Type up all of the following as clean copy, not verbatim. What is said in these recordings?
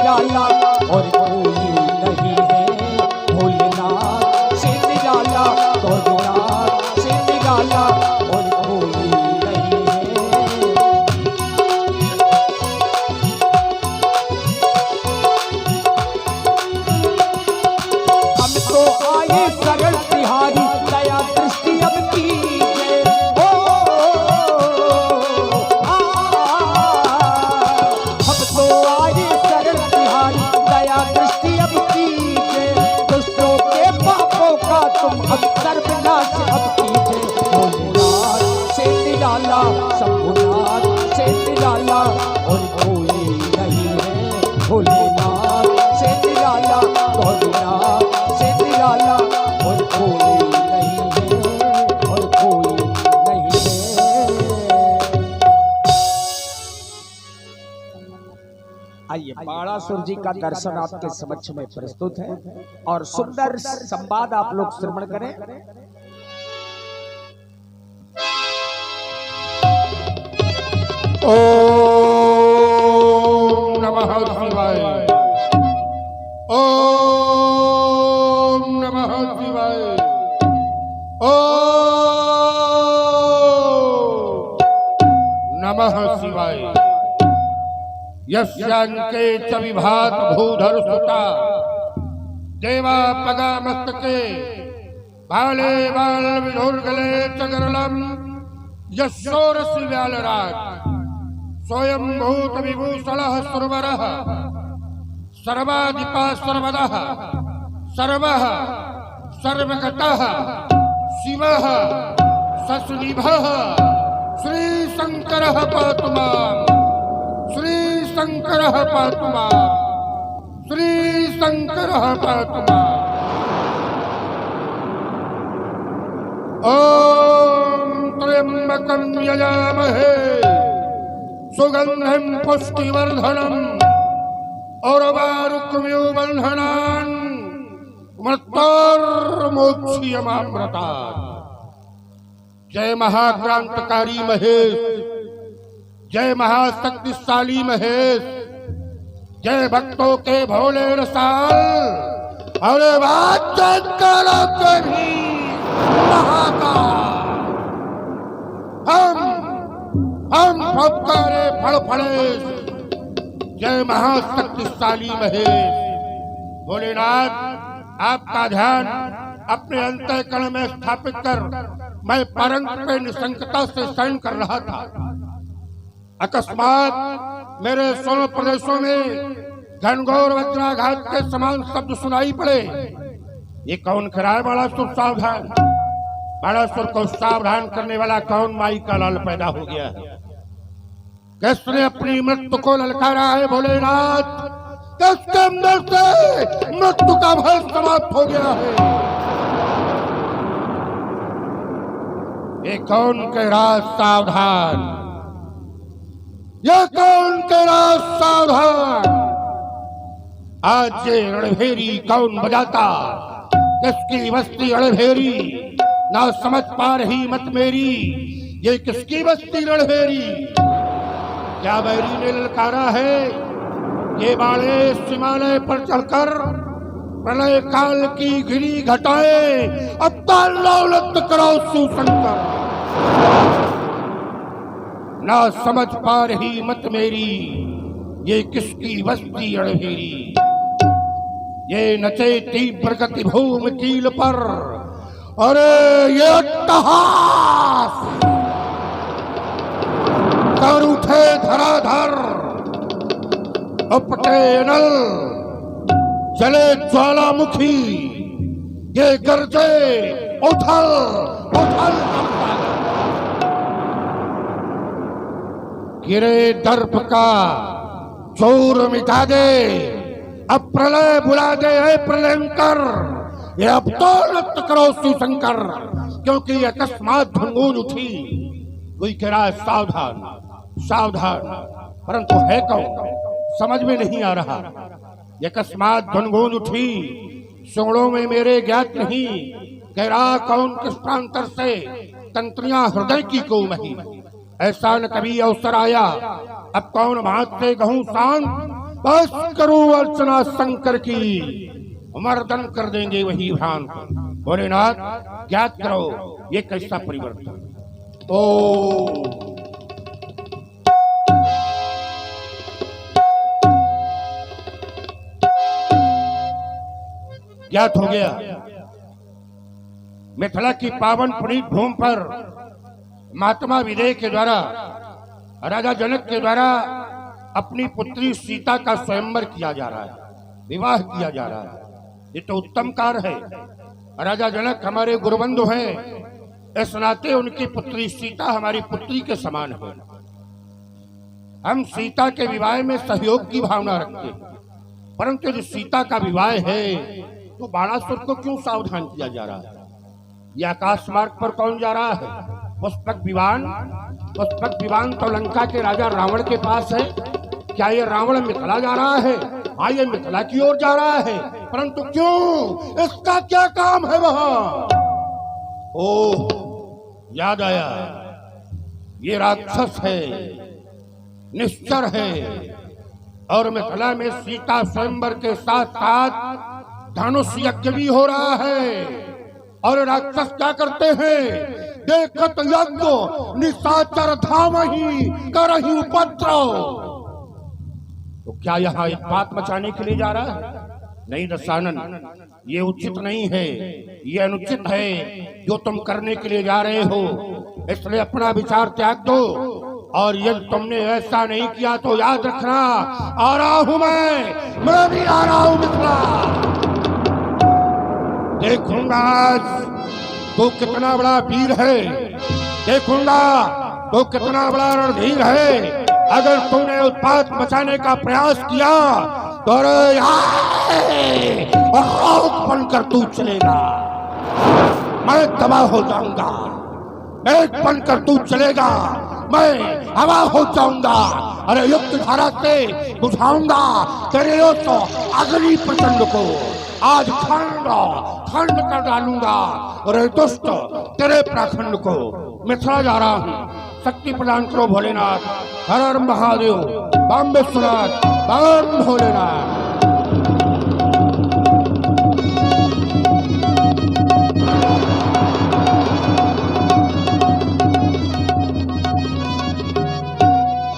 निराला और कोई नहीं है। भोलेनाथ से निराला भोलेनाथ से निराला और कोई नहीं है। हम तो आए शरण तिहारी दया दृष्टि अब कीजिए। हम तो आए शरण तिहारी दया दृष्टि अब कीजिए। दुष्टों के पापों का तुम अब सर्वनाश अब कीजिए। भोलेनाथ से निराला शंभुनाथ से निराला और कोई नहीं है। भोलेनाथ से निराला भोलेनाथ से निराला और कोई नहीं है और कोई नहीं है। आइए बाणासुर जी का दर्शन आपके समक्ष में प्रस्तुत है और सुंदर संवाद आप लोग श्रवण करें। ओम नमः शिवाय। ओम नमः शिवाय। ओम नमः शिवाय। यस्यांके च विभात भूधर सुता देवा पगा मस्तके बाले बाल विधुर्गले च गरलम यशोरसि व्यालराज स्वयं भूत विभूषणः सुरवरः सर्वाधिपा सर्वदः सर्वः सर्वगतः शिवः ससुनिभः श्री शंकरः पातु माम्। श्री शंकरः पातु माम्। श्री शंकरः पातु माम्। ओम त्र्यंबकं यजामहे सुगंधिं पुष्टिवर्धनम् उर्वारुकमिव बन्धनान् मृत्योर्मोक्ष्यमामृतात्। जय महाक्रांतकारी महेश, जय महाशक्तिशाली महेश, जय भक्तों के भोले रसाल। अरे बात करो कभी महाकाल। हम फटकारे फड़फड़े जय महाशक्तिशाली महेश। भोलेनाथ आपका ध्यान अपने अंतःकरण में स्थापित कर मैं परंत पे निशंकता से शयन कर रहा था। अकस्मात मेरे सोलह प्रदेशों में घनघोर वज्राघात के समान शब्द सुनाई पड़े। ये कौन कराए? बाणासुर सावधान। बाणासुर को सावधान करने वाला कौन माई का लाल पैदा हो गया है? किसने अपनी मृत्यु को ललकारा है? भोलेनाथ किसके अंदर से मृत्यु का भय समाप्त हो गया है? ये कौन कह रहा सावधान? ये कौन कह रहा सावधान? आज ये रणभेरी कौन बजाता? किसकी बस्ती रणभेरी? ना समझ पा रही मत मेरी, ये किसकी बस्ती रणभेरी? क्या बैरी ने ललकारा है? ये बाणे हिमालय पर चढ़कर प्रलय काल की गिरी घटाए अब तालौलत करो सुशंकर। ना समझ पा रही मत मेरी, ये किसकी बस्ती रणभेरी? ये नचे तीव्र गति भूमि कील पर, अरे ये अट्टहास कर उठे धराधर, उपटे नल जले ज्वालामुखी, ये गरजे उथल उथल गिरे दर्प का जोर मिटा दे, अब प्रलय बुला दे है प्रलयंकर। ये अब तो नृत्य करो शिवशंकर, क्योंकि अकस्मात भंगून उठी। कोई कह रहा है सावधान सावधान, परंतु है कौन समझ में नहीं आ रहा। ये अकस्मात भंगून उठी, सुगड़ों में मेरे ज्ञात नहीं। कह रहा कौन किस प्रांतर से तंत्रियां हृदय की को मही। ऐसा न कभी अवसर आया, अब कौन भात से गहूं शांत, बस करो अर्चना शंकर की, मर्दन कर देंगे वही भ्रांत। भोलेनाथ ज्ञात करो ये कैसा परिवर्तन। ओ ज्ञात हो गया, मिथिला की पावन पुनीत भूमि पर महात्मा विदेह के द्वारा राजा जनक के द्वारा अपनी पुत्री सीता का स्वयंवर किया जा रहा है, विवाह किया जा रहा है। ये तो उत्तम कार्य है। राजा जनक हमारे गुरुबंधु हैं, इस नाते उनकी पुत्री सीता हमारी पुत्री के समान है। हम सीता के विवाह में सहयोग की भावना रखते हैं, परंतु जो सीता का विवाह है तो बाणासुर को क्यों सावधान किया जा रहा है? ये आकाश मार्ग पर कौन जा रहा है? पुष्पक विमान। पुष्पक विमान तो लंका के राजा रावण के पास है। क्या ये रावण मिथिला जा रहा है? हाँ, ये मिथिला की ओर जा रहा है, परंतु क्यों? इसका क्या काम है वहां? ओह, याद आया, ये राक्षस है, निश्चर है, और मिथिला में सीता स्वयंवर के साथ साथ धनुष यज्ञ भी हो रहा है। और राक्षस क्या करते हैं? देखत यज्ञ निशाचर धाम ही करहि उपद्रव। तो क्या यहाँ उत्पात मचाने के लिए जा रहा है? नहीं दशानन, ये उचित नहीं है, ये अनुचित है जो तुम करने के लिए जा रहे हो। इसलिए अपना विचार त्याग दो, और यदि तुमने ऐसा नहीं किया तो याद रखना, आ रहा हूं मैं भी आ रहा हूं मिथिला। देखूंगा तो कितना बड़ा वीर है, देखूंगा तो कितना बड़ा रणधीर है। अगर तुमने उत्पात मचाने का प्रयास किया तो बनकर तू चलेगा, मैं तबाह हो जाऊंगा। एक बनकर तू चलेगा, मैं हवा हो जाऊंगा। अरे युक्त धारा से बुझाऊंगा तेरे तो अग्नि प्रचंड को। आज खंड खंड कर डालूंगा। अरे दुष्ट तेरे प्राखंड को। मिथिला जा रहा हूँ, शक्ति प्रदान करो भोलेनाथ। हर हर महादेव, बम विश्वनाथ, बम भोलेनाथ।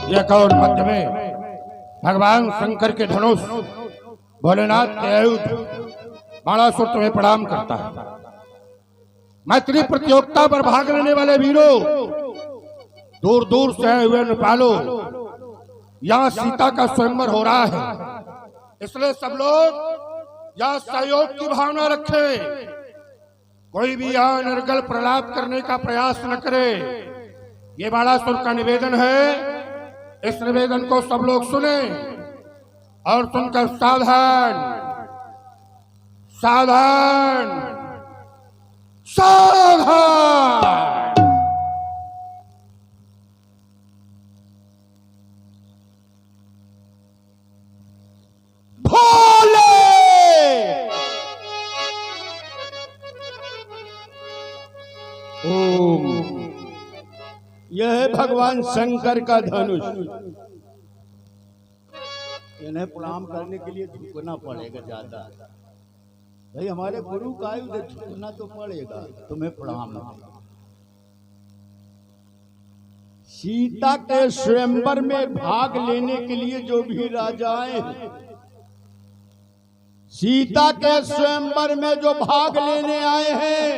यह कौन मध्य में भगवान शंकर के धनुष, भोलेनाथ के आयुध, बाणासुर तुम्हें प्रणाम करता है। मैत्री प्रतियोगिता पर भाग लेने वाले वीरों, दूर दूर से आए हुए नेपालों, यहाँ सीता का स्वयंवर हो रहा है, इसलिए सब लोग यहाँ सहयोग की भावना रखें। कोई भी यहाँ निर्गल प्रलाप करने का प्रयास न करे। ये बाणासुर का निवेदन है, इस निवेदन को सब लोग सुने और सुनकर सावधान सावधान सावधान। भोले ओम। यह है भगवान शंकर का धनुष। इन्हें प्रणाम करने के लिए झुकना पड़ेगा ज्यादा। भाई हमारे गुरु का आयुध झुकना तो पड़ेगा, तुम्हें प्रणाम। सीता के स्वयंवर में भाग लेने के लिए जो भी राजाएं हैं, सीता के स्वयंवर में जो भाग लेने आए हैं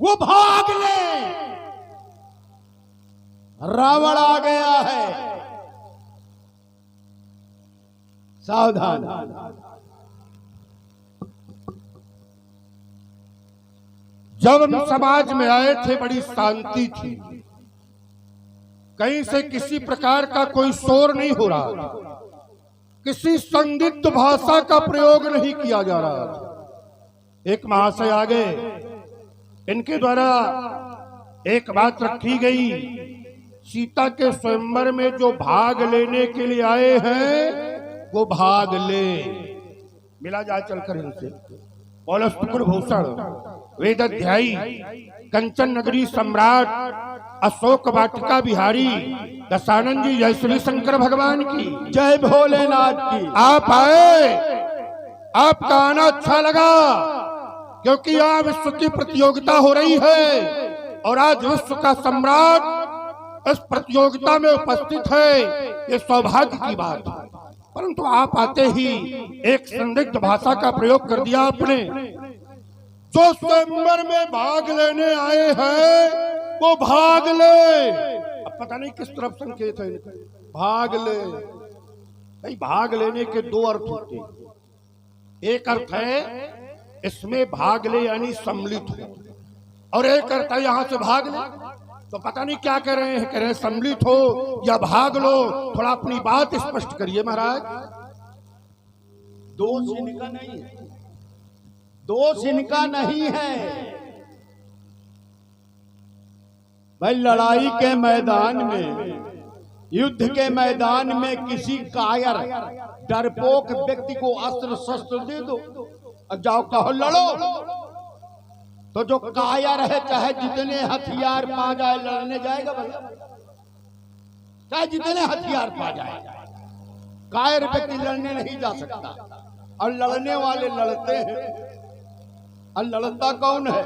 वो भाग ले। रावण आ गया है, सावधान। जब हम समाज में आए थे बड़ी शांति थी, कहीं से किसी प्रकार का कोई शोर नहीं हो रहा था, किसी संदिग्ध भाषा का प्रयोग नहीं किया जा रहा था। एक महाशय आ गए, इनके द्वारा एक बात रखी गई, सीता के स्वयंवर में जो भाग लेने के लिए आए हैं वो भाग ले। मिला जाए चलकर इनसे। पौलस्त्य भूषण वेदाध्यायी कंचन नगरी सम्राट अशोक वाटिका बिहारी दशानंद जी जय श्री शंकर भगवान की जय भोलेनाथ की। आप आए, आपका आना अच्छा लगा, क्योंकि यहाँ विश्व की प्रतियोगिता हो रही है और आज विश्व का सम्राट इस प्रतियोगिता में उपस्थित है। ये सौभाग्य की बात है। परंतु आप आते ही एक संदिग्ध भाषा का प्रयोग कर दिया आपने। जो स्वयंवर में भाग लेने आए हैं वो भाग ले। अब पता नहीं किस तरफ संकेत है, भाग ले। भाई भाग लेने के दो अर्थ होते हैं। एक अर्थ है इसमें भाग ले यानी सम्मिलित हो, और एक अर्थ है यहां से भाग ले। तो पता नहीं क्या कह रहे हैं, कह रहे हैं सम्मिलित हो या भाग लो। थोड़ा अपनी बात स्पष्ट करिए महाराज। दोष इनका नहीं है, दोष इनका नहीं है। भाई लड़ाई के मैदान में, युद्ध के मैदान में किसी कायर डरपोक व्यक्ति को अस्त्र शस्त्र दे दो और जाओ कहो लड़ो, तो जो कायर है चाहे जितने हथियार पा जाए लड़ने जाएगा भैया, चाहे जितने हथियार पा जाए। कायर व्यक्ति लड़ने नहीं जा सकता, और लड़ने वाले लड़ते हैं। और लड़ता कौन है?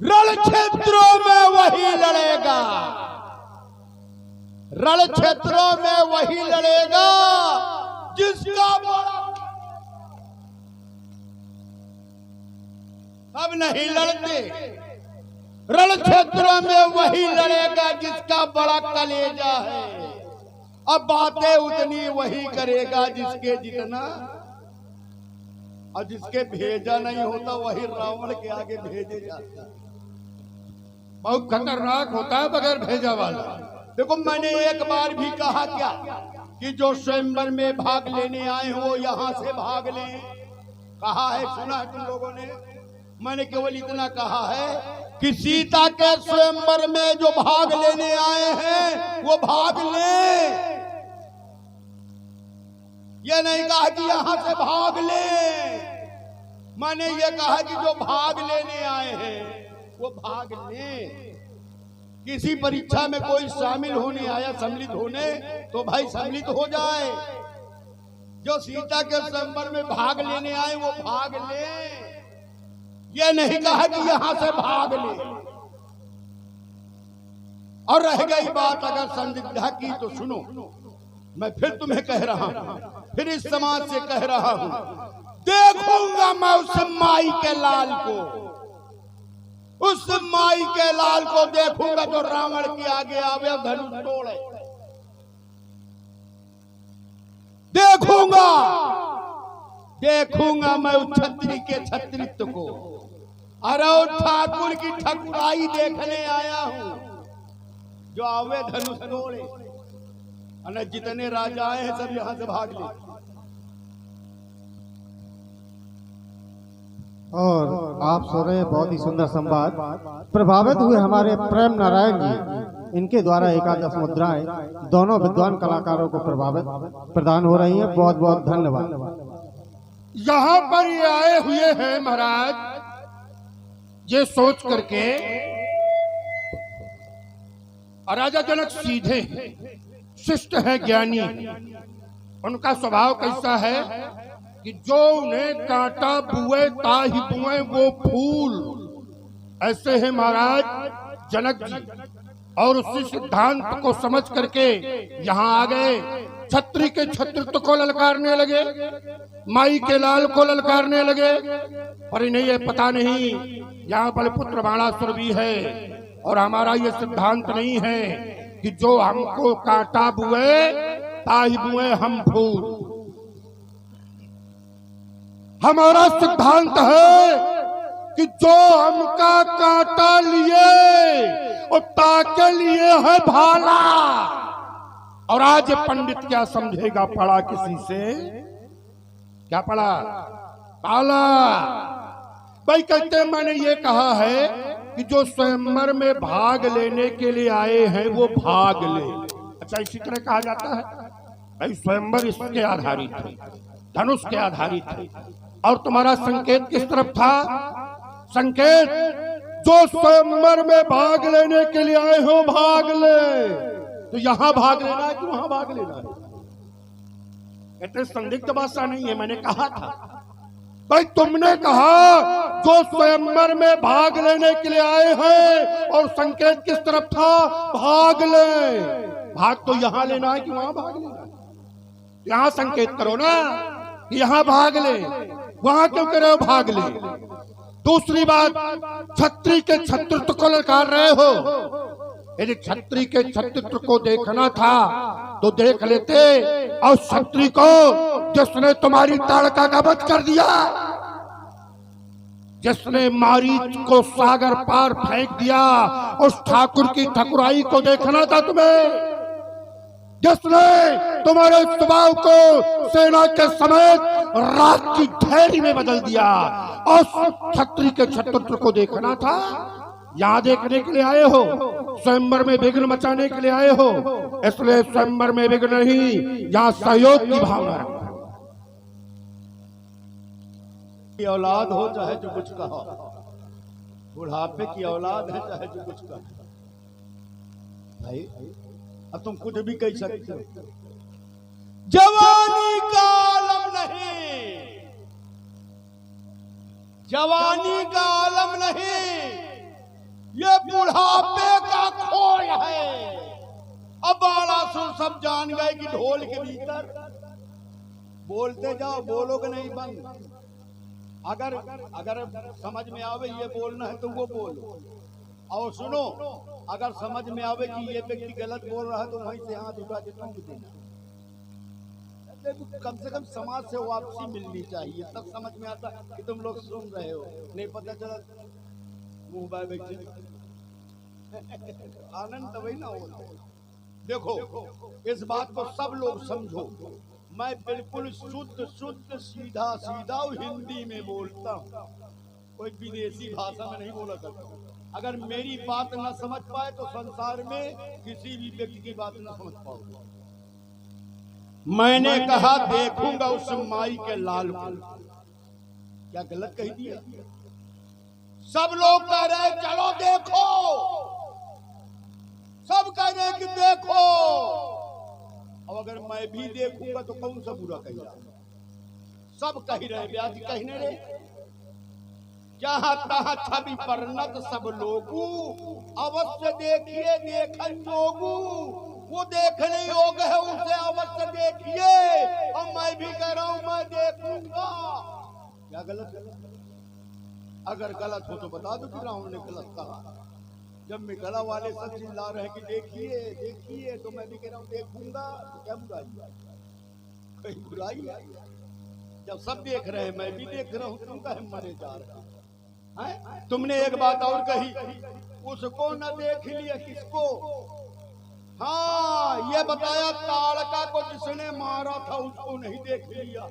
रण क्षेत्रों में वही लड़ेगा, रण क्षेत्रों में वही लड़ेगा जिसका बड़ा। अब नहीं लड़ते। रण क्षेत्रों में वही लड़ेगा जिसका बड़ा कलेजा है। अब बातें उतनी वही करेगा जिसके जितना, और जिसके भेजा नहीं होता वही रावण के आगे भेजे जाता है। बहुत खतरनाक होता है बगैर भेजा वाला। देखो मैंने एक बार भी कहा क्या कि जो स्वयंवर में भाग लेने आए हो वो यहां से भाग लें। कहा है, सुना है तुम लोगों ने? मैंने केवल इतना कहा है कि सीता के स्वयंवर में जो भाग लेने आए हैं वो भाग लें। ये नहीं कहा कि यहां से भाग ले। मैंने ये कहा कि जो भाग लेने आए हैं वो भाग ले। किसी परीक्षा में कोई शामिल होने आया, सम्मिलित होने, तो भाई सम्मिलित हो जाए। जो सीता के स्वयंवर में भाग लेने आए वो भाग ले। ये नहीं कहा कि यहां से भाग ले। और रह गई बात अगर संदिग्धा की, तो सुनो, मैं फिर तुम्हें कह रहा हूं, फिर इस समाज से कह रहा हूं, देखूंगा मैं उस माई के लाल को, उस माई के लाल को देखूंगा जो रावण के आगे आवे धनुष तोड़े। देखूंगा, देखूंगा मैं उस छत्री के छत्रित्व को। अरे ठाकुर की ठकुराई देखने आया हूं जो आवे धनुष तोड़े। और जितने राजा आए हैं सब यहां से भाग ले। और आप सुन रहे हैं बहुत ही सुंदर संवाद। प्रभावित हुए हमारे प्रेम नारायण जी, इनके द्वारा एकादश मुद्राएं दोनों विद्वान कलाकारों को प्रदान हो रही हैं। बहुत बहुत धन्यवाद। यहाँ पर ये आए हुए हैं महाराज ये सोच करके, राजा जनक सीधे शिष्ट है, ज्ञानी। उनका स्वभाव कैसा है कि जो उन्हें कांटा बुए ताहि बुए वो फूल। ऐसे है महाराज जनक जी, और उसी सिद्धांत को समझ करके यहाँ आ गए। छत्री के छत्रित्व को ललकारने लगे, माई के लाल को ललकारने लगे। पर इन्हें ये पता नहीं यहाँ बलपुत्र बाणासुर भी है, और हमारा ये सिद्धांत नहीं है कि जो हमको कांटा बुए ताहि बुए हम फूल। हमारा सिद्धांत है कि जो हमका कांटा लिए और ताके लिए है भाला। और आज पंडित क्या समझेगा, पढ़ा किसी से, क्या पढ़ा? भाला। भाई कहते मैंने ये कहा है कि जो स्वयंवर में भाग लेने के लिए आए हैं वो भाग ले। अच्छा, इसी तरह कहा जाता है। भाई स्वयंवर इसके आधारित है, धनुष के आधारित है। और तुम्हारा संकेत किस तरफ था? संकेत जो स्वयंवर में भाग लेने के लिए आए हो भाग ले। तो यहां भाग लेना है कि वहां भाग लेना है? कहते संदिग्ध भाषा नहीं है, मैंने कहा था भाई, तुमने कहा जो स्वयंवर में भाग लेने के लिए आए हैं, और संकेत किस तरफ था? भाग ले। भाग तो यहां लेना है कि वहां भाग लेना है? यहां संकेत करो ना, यहां भाग ले। वहां क्यों कह रहे हो भाग ले? दूसरी बात, छत्री के छत्रत्व को ललकार रहे हो। यदि छत्री के छत्रत्व को देखना था तो देख लेते, और छत्री को जिसने तुम्हारी ताड़का का वध कर दिया, जिसने मारीच को सागर पार फेंक दिया, उस ठाकुर की ठकुराई को देखना था तुम्हें, जिसने तुम्हारे स्वभाव को सेना के समेत रात की ढेरी में बदल दिया। और छत्री के छत्रत्व को देखना था। यहां देखने के लिए आए हो, स्वयंवर में विघ्न मचाने के लिए आए हो, इसलिए स्वयंवर में विघ्न नहीं, यहां सहयोग की भावना रखो। औलाद हो चाहे जो कुछ कहो, बुढ़ापे की औलाद है चाहे जो कुछ कहो भाई, अब तुम कुछ भी कह सकते हो। जवानी का आलम नहीं, जवानी का आलम नहीं, ये बुढ़ापे का खोल है। अब बाणासुर सब जान गए कि ढोल के भीतर बोलते जाओ, बोलोगे नहीं बंद। अगर समझ में आवे ये बोलना है तो वो बोलो, और सुनो, अगर समझ में आवे कि ये व्यक्ति गलत बोल रहा है तो वहीं से हाथ उठा के टूट देना। कम से कम समाज से वापसी मिलनी चाहिए, तब समझ में आता कि तुम लोग सुन रहे हो। नहीं पता चला मुंह बाय व्यक्ति आनंद तो वही ना हो। देखो, इस बात को सब लोग समझो, मैं बिल्कुल शुद्ध सीधा सीधा हिंदी में बोलता हूँ, कोई विदेशी भाषा में नहीं बोला करता। अगर मेरी बात न समझ पाए तो संसार में किसी भी व्यक्ति की बात न समझ पाओ। मैंने कहा देखूंगा उस माई के लाल को, क्या गलत कह दिया? सब लोग कह रहे चलो देखो, सब कह रहे कि देखो। अब अगर मैं भी देखूंगा तो कौन सा बुरा कह रहा? सब कह रहे, व्याधि कहने रे, जहां तहां छवि परनत सब लोगू, अवश्य देखिए देखन जोगू, वो देखने योग है उसे अवश्य देखिए। और मैं भी कह रहा हूं मैं देखूंगा। क्या गलत? अगर गलत हो तो बता दो कि रावण ने गलत कहा। जब मिकला वाले सब चिल्ला रहे हैं कि देखिए देखिए, तो मैं भी कह रहा हूं देखूंगा, तो क्या बुराई है? कहीं बुराई है? जब सब देख रहे हैं मैं भी देख रहा हूं, तुम कहे मरे जा रहे हैं? तुमने एक बात और कही, उसको न देख लिया, किसको? हाँ, ये बताया ताड़का को जिसने मारा था उसको नहीं देख लिया।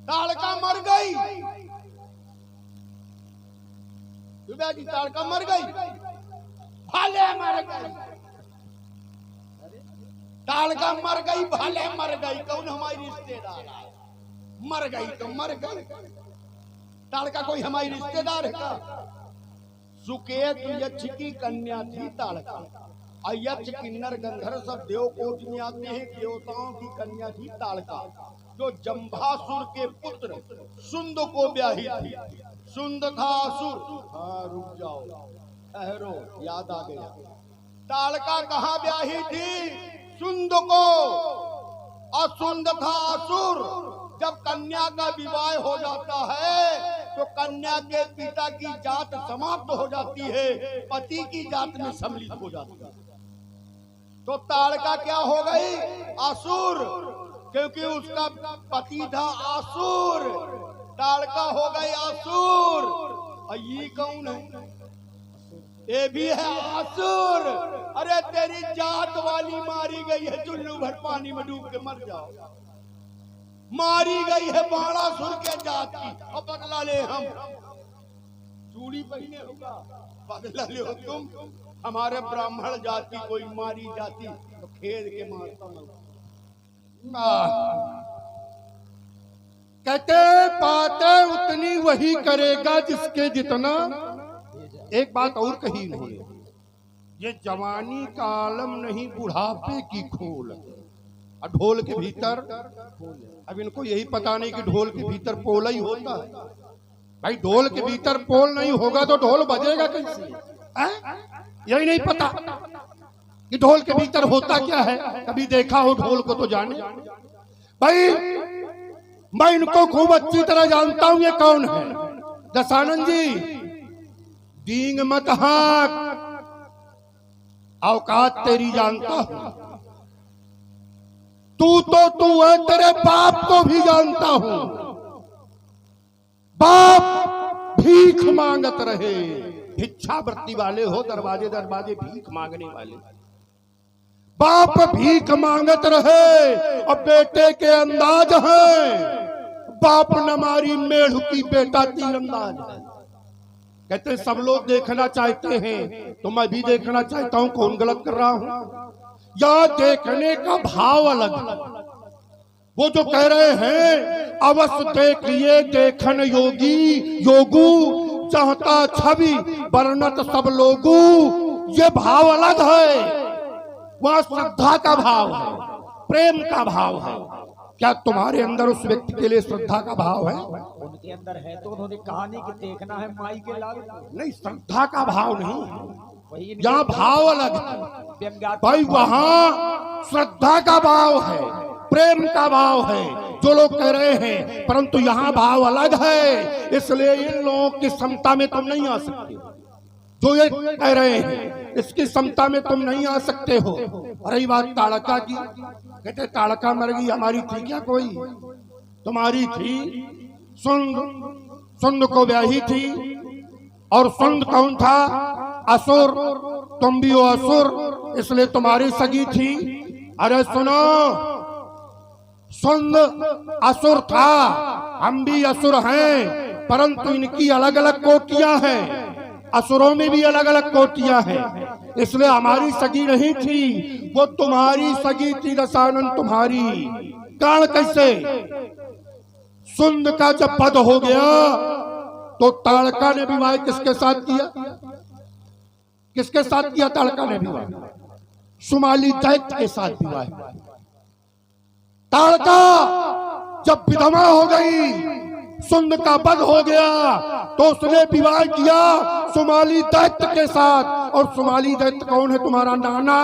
ताड़का मर गई, जी ताड़का मर गई, भाले मर गई। ताड़का मर गई, भाले मर गई, कौन हमारी रिश्तेदार है? मर गई तो मर गई। ताड़का कोई हमारी रिश्तेदार है का? सुकेत यक्ष की कन्या थी ताड़का। यक्ष किन्नर गंधर्व सब देवकोट में आते हैं, देवताओं की कन्या थी ताड़का, जो जंभासुर के पुत्र सुंद को ब्याही थी। सुंद था असुर। हाँ रुक जाओ, ठहरो, याद आ गया। ताड़का कहाँ ब्याही थी? सुंद को। असुंद था असुर। जब कन्या का विवाह हो जाता है तो कन्या के पिता की जात समाप्त हो जाती है, पति की जात में सम्मिलित हो जाती है। तो ताड़का क्या हो गई? असुर, क्योंकि उसका पति था असुर। ताड़का हो गई असुर। और ये कौन है? ये भी है असुर। अरे तेरी जात वाली मारी गई है, चुल्लू भर पानी में डूब के मर जाओ। मारी गई है बाणासुर के जात की। अब बदला ले हम। चूड़ी पहने होगा, बदला ले हो तुम। हमारे ब्राह्मण जाति कोई मारी जाती तो खेल के मारता। कहते बातें उतनी वही करेगा जिसके जितना। एक बात और कही इन्होंने, ये जवानी का आलम नहीं बुढ़ापे की खोल। और ढोल के भीतर, अब इनको यही पता नहीं कि ढोल के भीतर पोल ही होता है। भाई ढोल के भीतर पोल नहीं होगा तो ढोल बजेगा कैसे? यही नहीं पता कि ढोल के भीतर होता क्या है। कभी देखा हो ढोल को तो जाने। भाई मैं इनको खूब अच्छी तरह जानता हूं ये कौन है। दशानंद जी, डींग मत हाक, औकात तेरी जानता हूं। तू है, तेरे बाप को भी जानता हूं। बाप भीख मांगत रहे, भिक्षावृत्ति वाले हो, दरवाजे दरवाजे भीख मांगने वाले। बाप भीख मांगत रहे और बेटे के अंदाज है, बाप न मारी मेढ़ की बेटा तीरंदाज है। कहते सब लोग देखना चाहते हैं तो मैं भी देखना चाहता हूं, कौन गलत कर रहा हूं। या देखने का भाव अलग। वो जो कह रहे हैं अवश्य देखिए देखन योगी, योगू चाहता छवि वर्णत सब लोगू, ये भाव अलग है। वह श्रद्धा का भाव है, प्रेम का भाव है। क्या तुम्हारे अंदर उस व्यक्ति के लिए श्रद्धा का भाव है? उनके अंदर है तो उन्होंने कहानी कि देखना है माई के लाल। नहीं, श्रद्धा का भाव नहीं, वही यहाँ भाव अलग है। भाई वहां श्रद्धा का भाव है, प्रेम का भाव है जो लोग कह रहे हैं, परंतु यहाँ भाव अलग है। इसलिए इन लोगों की क्षमता में तुम नहीं आ सकते। जो ये कह रहे हैं इसकी क्षमता में तुम नहीं आ सकते हो। रही बात ताड़का की, कहते ताड़का मर गई, हमारी थी क्या कोई? तुम्हारी थी। सुंद को ब्याही थी, और सुंद कौन था? असुर। तुम भी हो असुर, इसलिए तुम्हारी सगी थी। अरे सुनो, सुंद असुर था, हम भी असुर हैं, परंतु इनकी अलग अलग कोटियां हैं। असुरों में भी अलग अलग कोटियां हैं, इसलिए हमारी सगी नहीं थी, वो तुम्हारी सगी थी। दशानंद तुम्हारी। कारण कैसे? सुंद का जब वध हो गया तो ताड़का ने विवाह किसके साथ किया? किसके साथ किया ताड़का ने विवाह? सुमाली दैत्य के साथ विवाह। ताड़का जब विधवा हो गई, सुंद का वध हो गया, तो उसने विवाह किया सुमाली दैत्य के साथ। और सुमाली दैत्य कौन है? तुम्हारा नाना।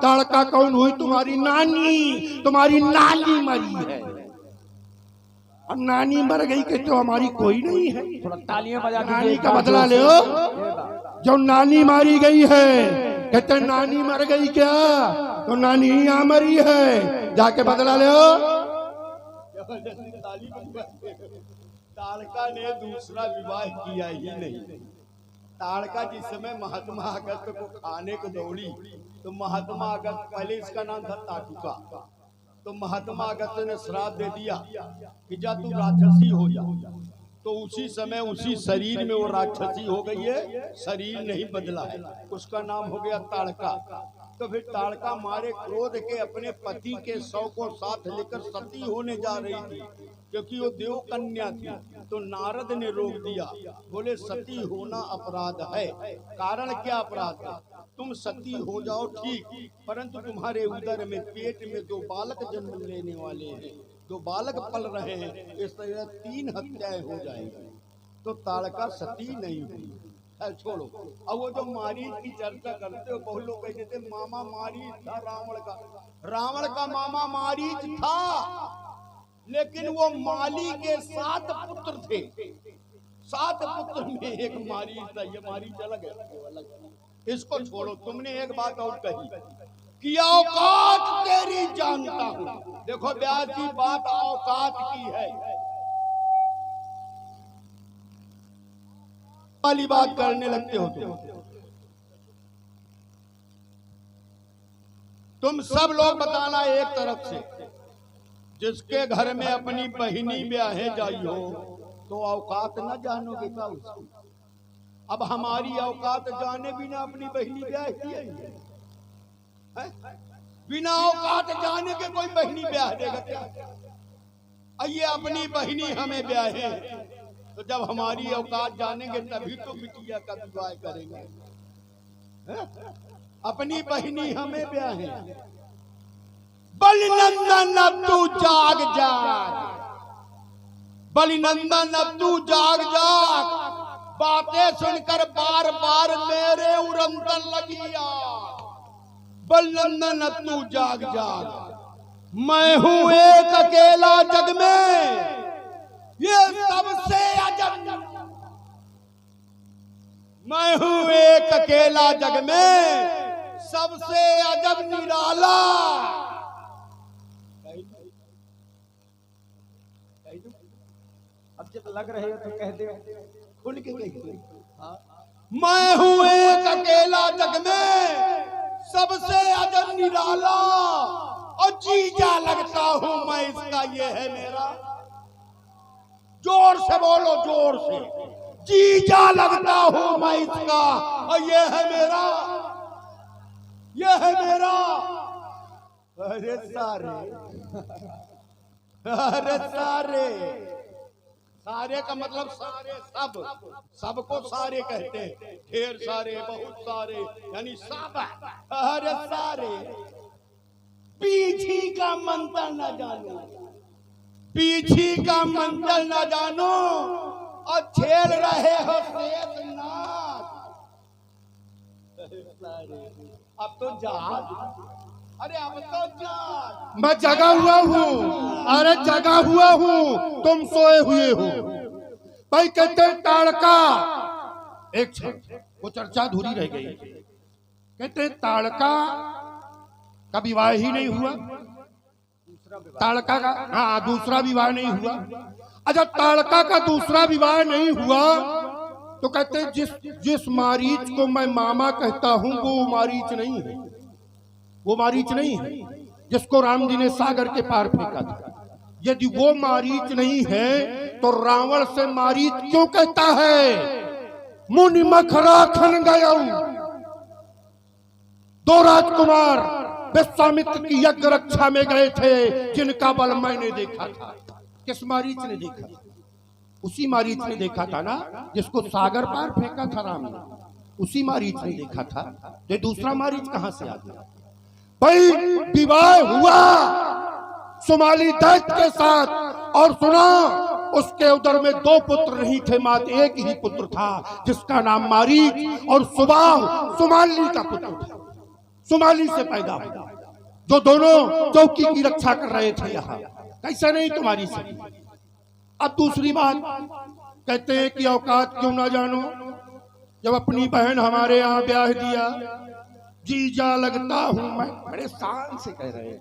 ताड़का कौन हुई? तुम्हारी नानी। तुम्हारी नानी मरी है, और नानी मर गई कहते तो हमारी कोई नहीं है। थोड़ा तालियां बजा दीजिए। नानी का बदला ले। जो नानी मारी गई है, कहते नानी मर गई क्या? तो नानी यहाँ मरी है, जाके बदला ले। ताड़का ने दूसरा विवाह किया ही नहीं। ताड़का जिस समय महात्मा अगस्त को खाने को दौड़ी, तो महात्मा अगस्त, पहले इसका नाम था ताटुका, तो महात्मा अगस्त ने श्राप दे दिया कि जा तू राक्षसी हो जा। तो उसी समय उसी शरीर में वो राक्षसी हो गई है, शरीर नहीं बदला है। उसका नाम हो गया ताड़का। तो फिर ताड़का मारे क्रोध के अपने पति के शव को साथ लेकर सती होने जा रही थी, क्योंकि वो देव कन्या थी। तो नारद ने रोक दिया, बोले सती होना अपराध है। कारण क्या अपराध है? तुम सती हो जाओ ठीक, परंतु तुम्हारे उदर में, पेट में 2 बालक जन्म लेने वाले हैं, 2 बालक पल रहे हैं, इस तरह 3 हत्याएं हो जाएंगी। तो ताड़का सती नहीं हुई। छोड़ो, अब वो जो मारीच की चर्चा करते हो, बहुत लोग कहते थे मामा मारीच था रावण का मामा मारीच था, लेकिन वो माली के 7 पुत्र थे। 7 पुत्र में एक मारीच था। ये मारीच अलग है, इसको छोड़ो। तुमने एक बात और कही कि औकात तेरी जानता हूं। देखो व्यास जी, बात औकात की है वाली बात करने लगते हो तुम सब लोग। बताना एक तरफ से, जिसके घर में अपनी बहिनी ब्याहे जाई हो तो औकात न जानोगे क्या उसकी? अब हमारी औकात जाने बिना अपनी बहिनी ब्याही है? बिना औकात जाने के कोई बहिनी ब्याह देगा क्या? ये अपनी बहिनी हमें ब्याहे, तो जब हमारी औकात जानेंगे तभी तो बिटिया का विवाह करेंगे। अपनी बहिनी हमें ब्याहे। बलिनंदन अब तू जाग जाग, बलिनंदन अब तू जाग जाग, बातें सुनकर बार बार मेरे उरंदन लगी आग। बलिनंदन अब तू जाग जाग, मैं हूं एक अकेला जग में, ये सबसे अजब। मैं हूं एक अकेला जग में, सबसे अजब निराला। अब जब लग रहे हो तो कह दे, खुल के कहिए। मैं हूं एक अकेला जग में, सबसे अजब निराला, और जीजा लगता हूं मैं इसका, ये है मेरा। जोर से बोलो, जोर से। जीजा लगता हूं मैं इसका, और ये है मेरा, ये है मेरा। अरे सारे, अरे सारे, सारे का मतलब सारे, सब, सबको सारे कहते हैं। ढेर सारे, बहुत सारे, यानी सब। अरे सारे, पीछी का मंत्र न जानो, पीछी का मंत्र न जानो, और छेड़ रहे हो शेषनाग। अब तो जाग, अरे अब तो जाग। मैं जगा हुआ हूँ, अरे जगा हुआ हूँ, तुम सोए हुए हो। भाई कहते हैं ताड़का, एक क्षण वो चर्चा अधूरी रह गई। कहते हैं ताड़का का विवाह ही नहीं हुआ, ताड़का का, हाँ, दूसरा विवाह नहीं हुआ। अच्छा, ताड़का का दूसरा विवाह नहीं हुआ तो कहते हैं जिस मारीच को मैं मामा कहता हूं वो मारीच नहीं है, वो मारीच नहीं है जिसको राम जी ने सागर के पार फेंका था। यदि वो मारीच नहीं है तो रावण से मारीच क्यों कहता है? मुनि मखरा खन गया, दो राजकुमार विश्वामित्र की यज्ञ रक्षा में गए थे जिनका बल मैंने देखा था। किस मारीच ने देखा? उसी मारीच ने देखा था ना जिसको सागर पार फेंका था राम ने, उसी मारीच ने देखा था। ये दूसरा मारीच कहां से आ गया? भाई विवाह हुआ सुमाली दैत्य के साथ, और सुना उसके उदर में दो पुत्र नहीं थे, मात्र एक ही पुत्र था जिसका नाम मारीच, और सुबाह सुमाली का पुत्र था, सुमाली से पैदा हुआ, जो दोनों चौकी की रक्षा कर रहे थे। यहाँ कैसे नहीं तुम्हारी से। अब दूसरी बात कहते हैं कि औकात क्यों ना जानो, जब अपनी बहन हमारे यहाँ ब्याह दिया, जीजा लगता हूं मैं, बड़े शान से कह रहे हैं।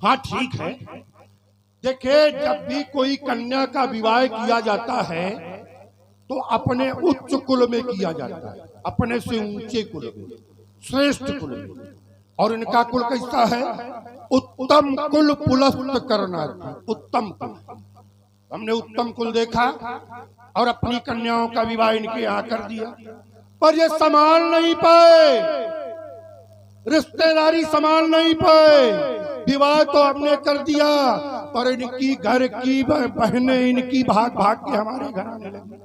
हाँ ठीक है, देखिए जब भी कोई कन्या का विवाह किया जाता है तो अपने उच्च कुल में किया जाता है, अपने से ऊंचे कुल में, श्रेष्ठ कुल में। और इनका कुल कैसा है? उत्तम कुल पुलस्त करना, उत्तम कुल। हमने उत्तम कुल देखा और अपनी कन्याओं का विवाह इनके यहाँ कर दिया, पर ये संभाल नहीं पाए, रिश्तेदारी संभाल नहीं पाए। विवाह तो हमने कर दिया पर इनकी घर की बहनें इनकी भाग भाग के हमारे घर आने लगी।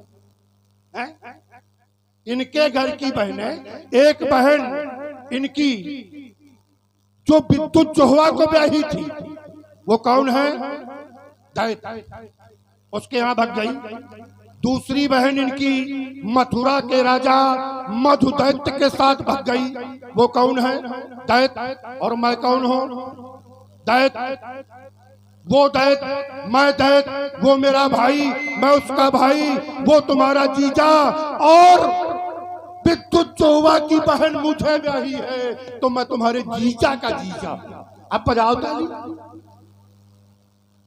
इनके घर की बहनें, एक बहन इनकी जो विद्युत जोहवा को ब्याही थी, वो कौन है? दैत्य, उसके यहाँ भाग गई। दूसरी बहन इनकी मथुरा के राजा मधुदैत्य के साथ भाग गई, वो कौन है? दैत्य। और मैं कौन हूं? दैत्य। वो दैत्य, मैं दैत्य, वो मेरा भाई, मैं उसका भाई, वो तुम्हारा जीजा, और विद्युत जोहवा की बहन मुझे ब्याही है तो मैं तुम्हारे जीजा का जीजा। अब बजाओ ताली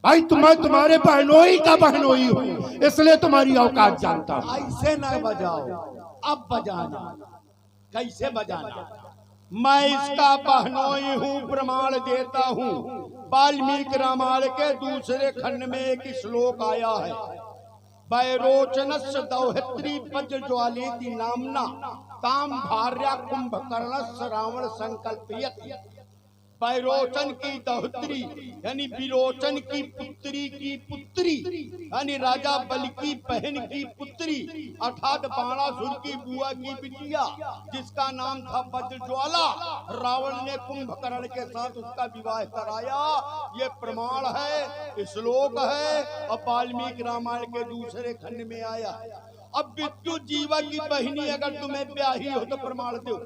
भाई, तुम्हारे बहनोई का बहनोई हूँ, इसलिए तुम्हारी औकात जानता हूँ। ऐसे न बजाओ, अब बजाना। कैसे बजाना? मैं इसका बहनोई हूँ, प्रमाण देता हूँ। वाल्मीकि रामायण के दूसरे खंड में एक श्लोक आया है, वैरोचनस्य दौहित्री वज्रज्वालेति नामना ताम भार्या कुंभकर्णस्य रावण संकल्पयति। बैरोचन की दौहत्री यानी विरोचन की पुत्री यानी राजा बल की बहन की पुत्री अर्थात बाणासुर की बुआ की बिटिया जिसका नाम था वज्रज्वाला, रावण ने कुंभकर्ण के साथ उसका विवाह कराया। ये प्रमाण है, श्लोक है और वाल्मीकि रामायण के दूसरे खंड में आया। अब विद्युत जीवा की बहनी अगर तुम्हें ब्याही हो तो प्रमाण दो।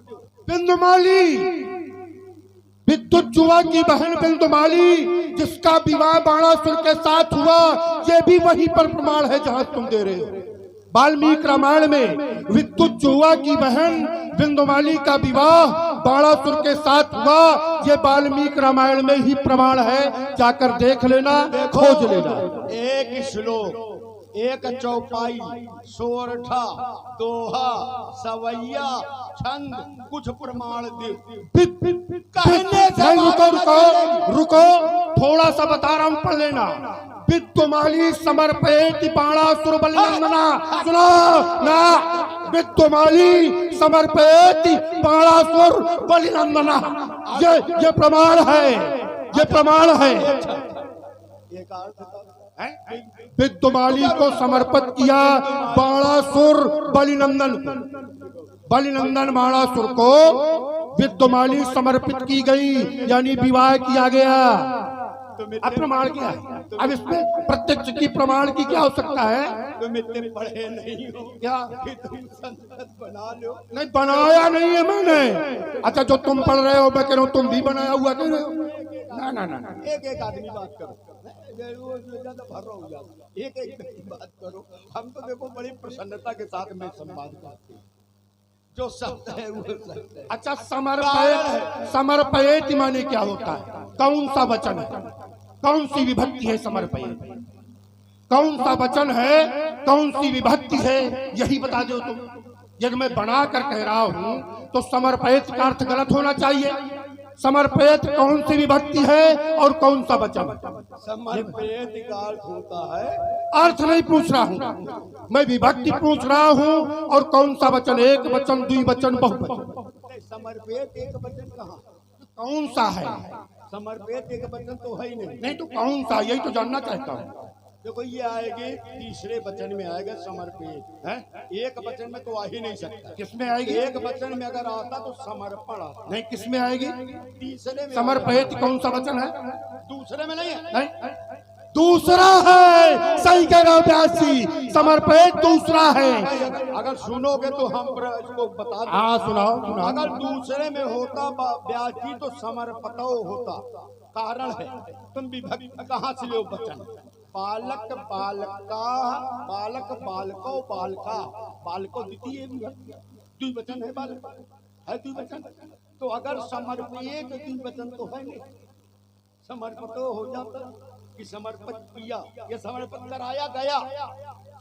बिंदुमाली, विद्युत जुआ की बहन बिंदुमाली जिसका विवाह बाणासुर के साथ हुआ, ये भी वहीं पर प्रमाण है जहां तुम दे रहे हो। वाल्मीकि रामायण में विद्युत जुआ की बहन बिंदुमाली का विवाह बाणासुर के साथ हुआ, ये वाल्मीकि रामायण में ही प्रमाण है, जाकर देख लेना, खोज लेना। एक श्लोक, एक चौपाई, सोरठा, दोहा, सवैया, छंद, कुछ प्रमाण दे। कहने से रुको, थोड़ा सा बता रहा हूं, पढ़ लेना। विद्युमाली समर्पयति बाणासुर बलिनंदना, सुनो ना, विद्युमाली समर्पयति बाणासुर बलिनंदना, ये प्रमाण है, ये प्रमाण है। विद्युमाली को समर्पित किया बाणासुर बलिनंदन, बलिनंदन बाणासुर को विद्युमाली समर्पित की गई, यानी विवाह किया गया। अब प्रमाण क्या है? अब इसमें प्रत्यक्ष की प्रमाण की क्या आवश्यकता है? तुम इतने पढ़े नहीं हो क्या कि तुम संसद बना लो? नहीं, बनाया नहीं है मैंने। अच्छा, जो तुम पढ़ रहे हो मैं कह रहा हूँ तुम भी बनाया हुआ कह रहे हो। ना ना ना, एक आदमी बात करो, ज्यादा भर हो जाता, एक बात करो। हम तो देखो बड़ी प्रसन्नता के साथ में संवाद करते हैं, जो सत्य है वो सत्य है। अच्छा, समर्पयति माने क्या होता है? कौन सा वचन है? कौन सी विभक्ति है समर्पयति? कौन सा वचन है? कौन सी विभक्ति है? यही बता दो तुम। यदि मैं बना कर कह रहा हूं तो समर्पयति का अर्थ गलत होना चाहिए। समर्पयति कौन सी विभक्ति है और कौन सा वचन? समर्पयति का अर्थ होता है, अर्थ नहीं पूछ रहा हूँ मैं, विभक्ति पूछ रहा हूँ। और कौन सा वचन? एक वचन, द्विवचन, बहुवचन। समर्पयति एक वचन कहाँ? कौन सा है? समर्पयति एक वचन तो है ही नहीं। नहीं तो कौन सा, यही तो जानना चाहता हूँ। देखो ये आएगी तीसरे वचन में आएगा समर्पित है, एक वचन में तो आ ही नहीं सकता। किसमें आएगी? एक वचन में अगर आता तो समर्पण आता। नहीं, किसमें आएगी? तीसरे में। समर्पित कौन सा वचन है? दूसरे में नहीं है। नहीं, दूसरा है, सही कह रहा व्यासी, समर्पित दूसरा है। अगर सुनोगे तो हम इसको बता दें। हाँ सुनाओ, सुनाओ। अगर दूसरे में होता व्यासी तो समर्पतो होता। कारण है, तुम विभक्त कहाँ से लो वचन? बालक बालका, बालक बालको बालका, बालको द्वितीय द्विवचन है, बालक है द्विवचन। तो अगर समर्पित द्विवचन तो है नहीं, समर्पितो हो जाता कि समर्पित किया, ये समर्पित कराया गया।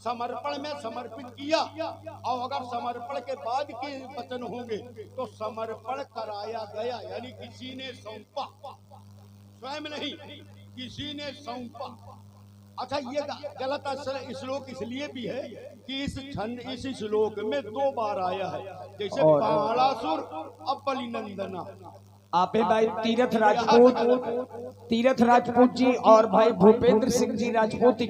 समर्पण में समर्पित किया, और अगर समर्पण के बाद के वचन होंगे तो समर्पण कराया गया, यानी किसी ने सौंपा, स्वयं नहीं, किसी ने सौंपा। अच्छा, ये गलत श्लोक इसलिए भी है कि इस श्लोक में 2 बार आया है, जैसे बाणासुर अब बलिनंदना। आपे भाई तीरथ राजपूत जी और भाई भूपेंद्र सिंह जी राजपूत